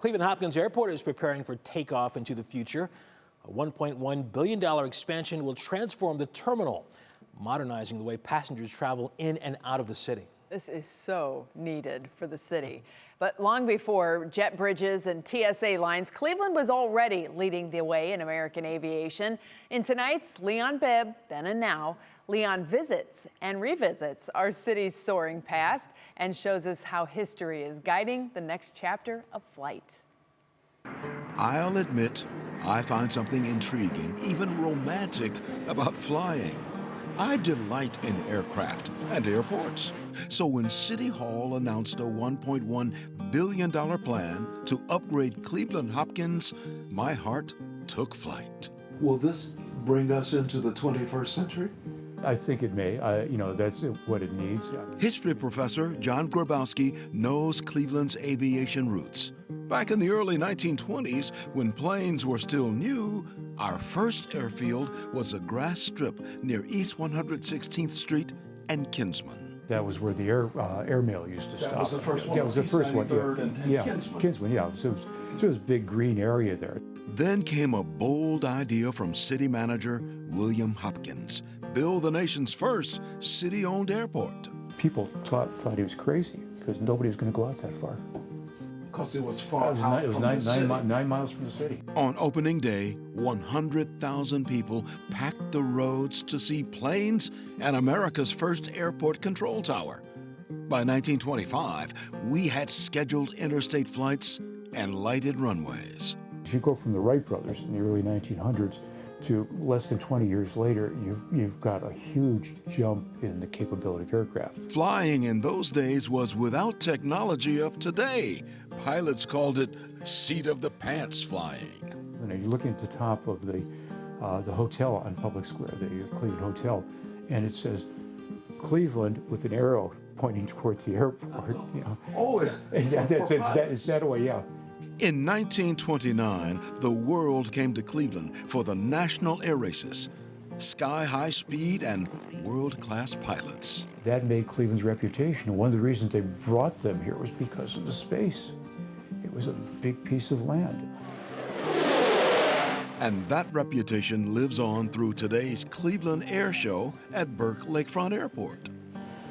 Cleveland Hopkins Airport is preparing for takeoff into the future. A $1.1 billion expansion will transform the terminal, modernizing the way passengers travel in and out of the city. This is so needed for the city. But long before jet bridges and TSA lines, Cleveland was already leading the way in American aviation. In tonight's Leon-Bibb, Then and Now, Leon visits and revisits our city's soaring past and shows us how history is guiding the next chapter of flight. I'll admit, I find something intriguing, even romantic, about flying. I delight in aircraft and airports. So when City Hall announced a $1.1 billion plan to upgrade Cleveland Hopkins, my heart took flight. Will this bring us into the 21st century? I think it may. That's what it needs. History professor John Grabowski knows Cleveland's aviation roots. Back in the early 1920s, when planes were still new, our first airfield was a grass strip near East 116th Street and Kinsman. That was where the airmail used to stop. That was the first one. Yeah, it was the first one. And Kinsman. Kinsman, yeah. So it was a big green area there. Then came a bold idea from city manager William Hopkins: build the nation's first city-owned airport. People thought he was crazy because nobody was going to go out that far. Because it was far It was 9 miles from the city. On opening day, 100,000 people packed the roads to see planes and America's first airport control tower. By 1925, we had scheduled interstate flights and lighted runways. If you go from the Wright brothers in the early 1900s to less than 20 years later, you've got a huge jump in the capability of aircraft. Flying in those days was without technology of today. Pilots called it seat-of-the-pants flying. When you're looking at the top of the hotel on Public Square, the Cleveland Hotel, and it says Cleveland with an arrow pointing towards the airport. Oh, it's that way, yeah. In 1929, the world came to Cleveland for the National Air Races. Sky-high speed and world-class pilots. That made Cleveland's reputation. And one of the reasons they brought them here was because of the space. It was a big piece of land. And that reputation lives on through today's Cleveland Air Show at Burke Lakefront Airport.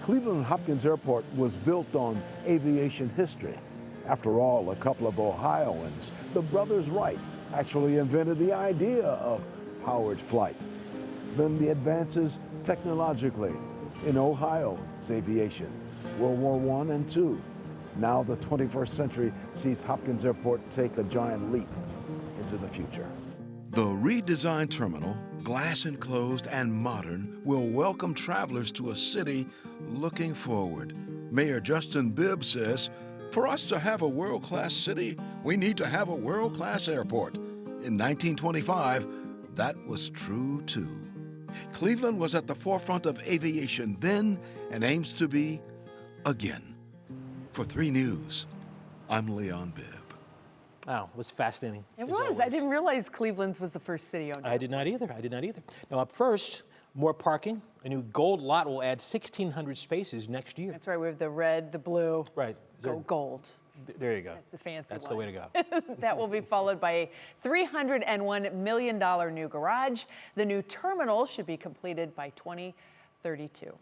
Cleveland Hopkins Airport was built on aviation history. After all, a couple of Ohioans, the brothers Wright, actually invented the idea of powered flight. Then the advances technologically in Ohio's aviation, World War I and II. Now the 21st century sees Hopkins Airport take a giant leap into the future. The redesigned terminal, glass enclosed and modern, will welcome travelers to a city looking forward. Mayor Justin Bibb says, for us to have a world-class city, we need to have a world-class airport. In 1925, that was true too. Cleveland was at the forefront of aviation then and aims to be again. For 3 News, I'm Leon Bibb. Wow, it was fascinating. It was. I didn't realize Cleveland's was the first city-owned. I did not either. Now, up first, more parking. A new gold lot will add 1,600 spaces next year. That's right. We have the red, the blue. Right. Go gold. There you go. That's the fancy That's one. the way to go. That will be followed by a $301 million new garage. The new terminal should be completed by 2032.